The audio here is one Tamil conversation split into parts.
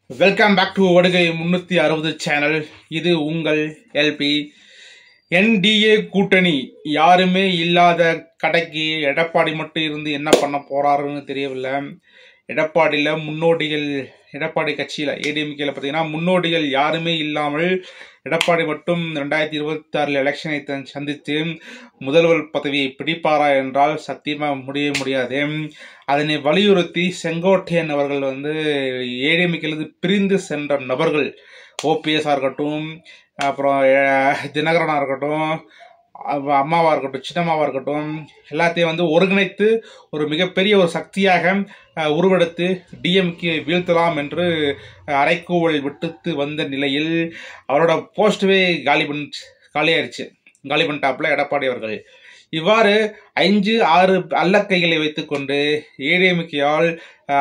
Welcome back to Vadugai 360 channel. இது உங்கள் எல்பி. என்டிஏ கூட்டணி யாருமே இல்லாத கடைக்கு எடப்பாடி மட்டும் இருந்து என்ன பண்ண போறாருன்னு தெரியவில்லை. எடப்பாடி கட்சியில் ஏடிஎம்கேல பார்த்தீங்கன்னா முன்னோடிகள் யாருமே இல்லாமல் எடப்பாடி மட்டும் 2026 எலெக்ஷனை சந்தித்து முதல்வர் பதவியை பிடிப்பாரா என்றால் சத்தியமாக முடியாது. அதனை வலியுறுத்தி செங்கோட்டையன் அவர்கள் ஏடிஎம்கேலிருந்து பிரிந்து சென்ற நபர்கள், ஓபிஎஸ்ஸாக இருக்கட்டும், அப்புறம் தினகரனாக இருக்கட்டும், அம்மாவாக இருக்கட்டும், சின்னம்மாவாக இருக்கட்டும், எல்லாத்தையும் ஒருங்கிணைத்து ஒரு மிகப்பெரிய ஒரு சக்தியாக உருவெடுத்து டிஎம்கே வீழ்த்தலாம் என்று அரைக்கூவல் விட்டு வந்த நிலையில் அவரோட போஸ்டவே காலி பண்ணிட்டாப்புல எடப்பாடி அவர்கள். இவ்வாறு 5-6 அல்லக்கைகளை வைத்துக்கொண்டு ஏடிஎம்கேயால்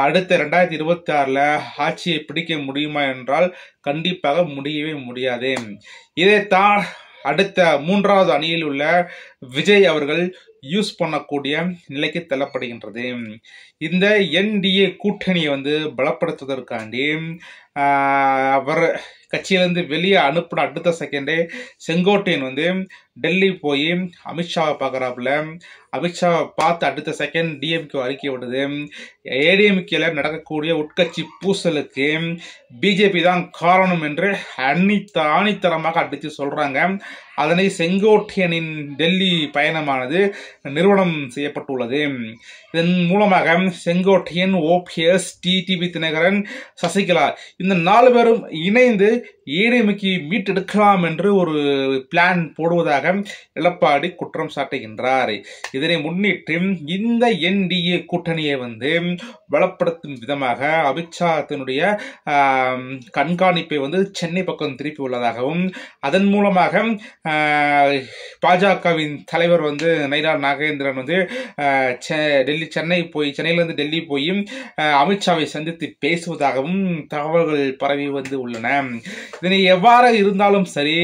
அடுத்த 2026 ஆட்சியை பிடிக்க முடியுமா என்றால் கண்டிப்பாக முடியவே முடியாது. இதைத்தான் அடுத்த 3வது அணியில் உள்ள விஜய் அவர்கள் யூஸ் பண்ணக்கூடிய நிலைக்கு தள்ளப்படுகின்றது. இந்த என்டிஏ கூட்டணியை பலப்படுத்துவதற்காண்டி அவர் கட்சியிலிருந்து வெளியே அனுப்பின அடுத்த செகண்டே செங்கோட்டையன் டெல்லி போய் அமித்ஷாவை பார்க்குறாப்புல. அமித்ஷாவை பார்த்து அடுத்த செகண்ட் டிஎம்கே அறிக்கை விடுது. ஏடிஎம்கேல நடக்கக்கூடிய உட்கட்சி பூசலுக்கு பிஜேபி தான் காரணம் என்று ஆணித்தரமாக அடித்து சொல்றாங்க. அதனை செங்கோட்டையனின் டெல்லி பயணமானது நிறுவனம் செய்யப்பட்டுள்ளது. இதன் மூலமாக செங்கோட்டையன், ஓபிஎஸ், டிடிவி தினகரன், சசிகலா இந்த 4 பேரும் இணைந்து ஏடிஎம்கே மீட்டெடுக்கலாம் என்று ஒரு பிளான் போடுவதாக எடப்பாடி குற்றம் சாட்டுகின்றார். இதனை முன்னிட்டு இந்த என்டிஏ கூட்டணியை பலப்படுத்தும் விதமாக அமித்ஷா தன்னுடைய கண்காணிப்பை சென்னை பக்கம் திருப்பி உள்ளதாகவும், அதன் மூலமாக பாஜகவின் தலைவர் நைனா நாகேந்திரன் சென்னையிலிருந்து டெல்லி போய் அமித்ஷாவை சந்தித்து பேசுவதாகவும் தகவல்கள் பரவி உள்ளன. இதனை எவ்வாறு இருந்தாலும் சரி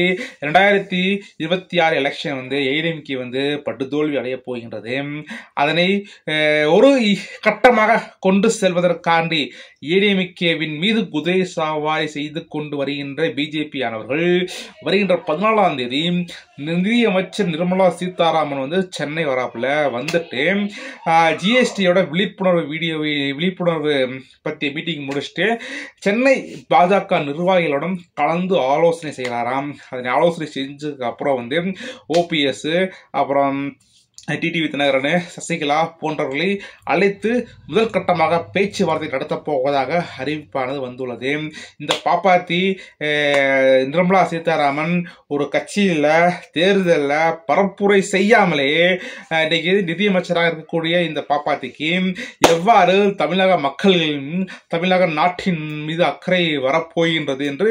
2026 எலெக்ஷன் ஏடிஎம்கே படுதோல்வி அடைய போகின்றது. அதனை ஒரு கட்டமாக கொண்டு செல்வதற்காண்டி ஏடிஎம்கேவின் மீது குதிரை சவாரி செய்து கொண்டு வருகின்ற பிஜேபி ஆனவர்கள் வருகின்ற 14ஆம் தேதி நிதியமைச்சர் நிர்மலா சீதாராமன் சென்னை வராப்புல வந்துட்டு ஜிஎஸ்டியோட விழிப்புணர்வு பற்றிய மீட்டிங் முடிச்சுட்டு சென்னை பாஜக நிர்வாகிகளுடன் கலந்து ஆலோசனை செய்யறாராம். அதனை ஆலோசனை செஞ்சதுக்கு அப்புறம் ஓபிஎஸ், அப்புறம் டிடிவி தினகரன், சசிகலா போன்றவர்களை அழைத்து முதல் கட்டமாக பேச்சுவார்த்தை நடத்தப் போவதாக அறிவிப்பானது வந்துள்ளது. இந்த பாப்பாத்தி நிர்மலா சீதாராமன் ஒரு கட்சியில் தேர்தலில் பரப்புரை செய்யாமலே இன்னைக்கு நிதியமைச்சராக இருக்கக்கூடிய இந்த பாப்பாத்திக்கு எவ்வாறு தமிழக நாட்டின் மீது அக்கறை வரப்போகின்றது என்று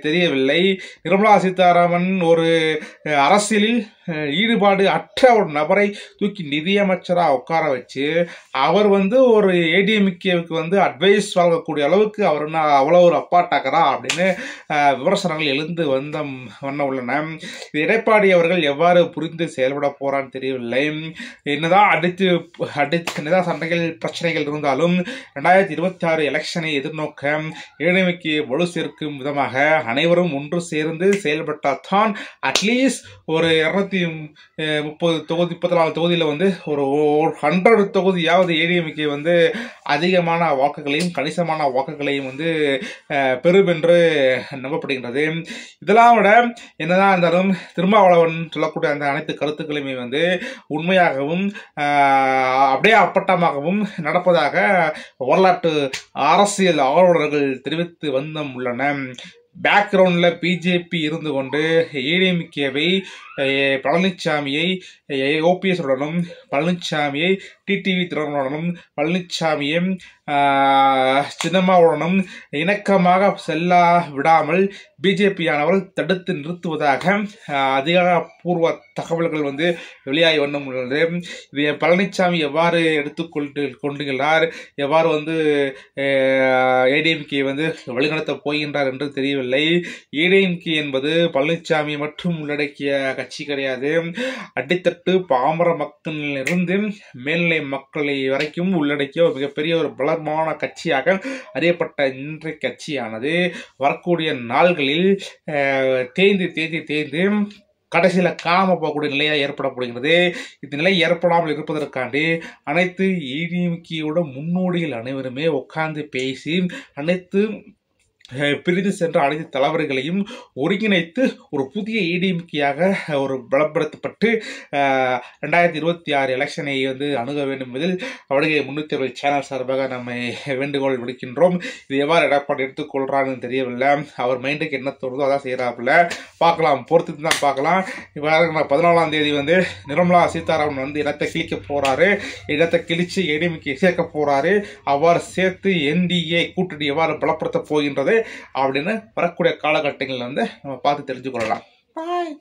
தெரியவில்லை. நிர்மலா சீதாராமன் ஒரு அரசியலில் ஈடுபாடு அற்ற ஒரு நபரை தூக்கி நிதியமைச்சராக உட்கார வச்சு அவர் ஒரு ஏடிஎம்கேவுக்கு அட்வைஸ் வழங்கக்கூடிய அளவுக்கு அவர் அவ்வளோ ஒரு அப்பாட்டாக்கரா அப்படின்னு விமர்சனங்கள் எழுந்து உள்ளன. எடப்பாடி அவர்கள் எவ்வாறு புரிந்து செயல்பட போறான்னு தெரியவில்லை. என்னதான் சண்டைகள் பிரச்சனைகள் இருந்தாலும் 2026 எலெக்ஷனை எதிர்நோக்க ஏடிஎம்கே வலு சேர்க்கும் விதமாக அனைவரும் ஒன்று சேர்ந்து செயல்பட்டால்தான் அட்லீஸ்ட் ஒரு 234 தொகுதியில் ஒரு 100 தொகுதியாவது ஏடிஎம்கே அதிகமான வாக்குகளையும் கணிசமான வாக்குகளையும் பெறும் என்று நம்பப்படுகின்றது. இதெல்லாம் விட என்னதான் இருந்தாலும் திருமாவளவன் சொல்லக்கூடிய அந்த அனைத்து கருத்துக்களையுமே உண்மையாகவும் அப்படியே அப்பட்டமாகவும் நடப்பதாக வரலாற்று அரசியல் ஆர்வலர்கள் தெரிவித்து உள்ளன. பேக்ரவுண்ட்ல பிஜேபி இருந்து கொண்டு ஏடிஎம்கேவை பழனிசாமியை ஓபிஎஸ் உடனும், பழனிசாமியை டிடிவி தினகரனுடனும், பழனிசாமியை சின்னம்மாவுடனும் இணக்கமாக செல்ல விடாமல் பிஜேபியானவர்கள் தடுத்து நிறுத்துவதாக அதிகாரப்பூர்வ தகவல்கள் வந்து வெளியாகி வண்ணம் உள்ளது. இதை பழனிசாமி எவ்வாறு கொண்டுகிறார், எவ்வாறு வந்து ஏடிஎம்கே வந்து வழிநடத்த போகின்றார் என்று தெரியவில்லை. ஏடிஎம்கே என்பது பழனிசாமி மட்டும் உள்ளடக்கிய கட்சி கிடையாது. அடித்தட்டு பாமர மக்களிலிருந்து மேல்நிலை மக்களை வரைக்கும் உள்ளடக்கிய ஒரு மிகப்பெரிய ஒரு பலமான கட்சியாக அறியப்பட்ட இன்றைய கட்சியானது வரக்கூடிய நாள்களில் தேய்ந்து கடைசியில் காணாமல் போகக்கூடிய நிலையாக ஏற்படப்படுகிறது. இந்த நிலை ஏற்படாமல் இருப்பதற்காண்டி அனைத்து ஏடிஎம்கேயோட முன்னோடிகள் அனைவருமே உட்கார்ந்து பேசி அனைத்து பிரிந்து சென்ற அனைத்து தலைவர்களையும் ஒருங்கிணைத்து ஒரு புதிய ஏடிஎம்கேயாக ஒரு பலப்படுத்தப்பட்டு 2026 எலெக்ஷனை வந்து அணுக வேண்டும் என்பதில் அவருடைய 360 சேனல் சார்பாக நம்ம வேண்டுகோள் விடுக்கின்றோம். இது எவ்வாறு எடப்பாடி எடுத்துக்கொள்றான்னு தெரியவில்லை. அவர் மைண்டுக்கு என்ன தோணுதோ அதான் செய்யறாப்புல. பார்க்கலாம், பொறுத்து தான் பார்க்கலாம். இப்போ 14ஆம் தேதி வந்து நிர்மலா சீதாராமன் வந்து இடத்தை கிழிக்க போறாரு. இடத்தை கிழிச்சு ஏடிஎம்கே சேர்க்க போறாரு. அவ்வாறு சேர்த்து என்டிஏ கூட்டணி எவ்வாறு பலப்படுத்த போகின்றது அப்படின்னு வரக்கூடிய காலகட்டங்களில் வந்து நம்ம பார்த்து தெரிஞ்சுக்கொள்ளலாம். பாய்.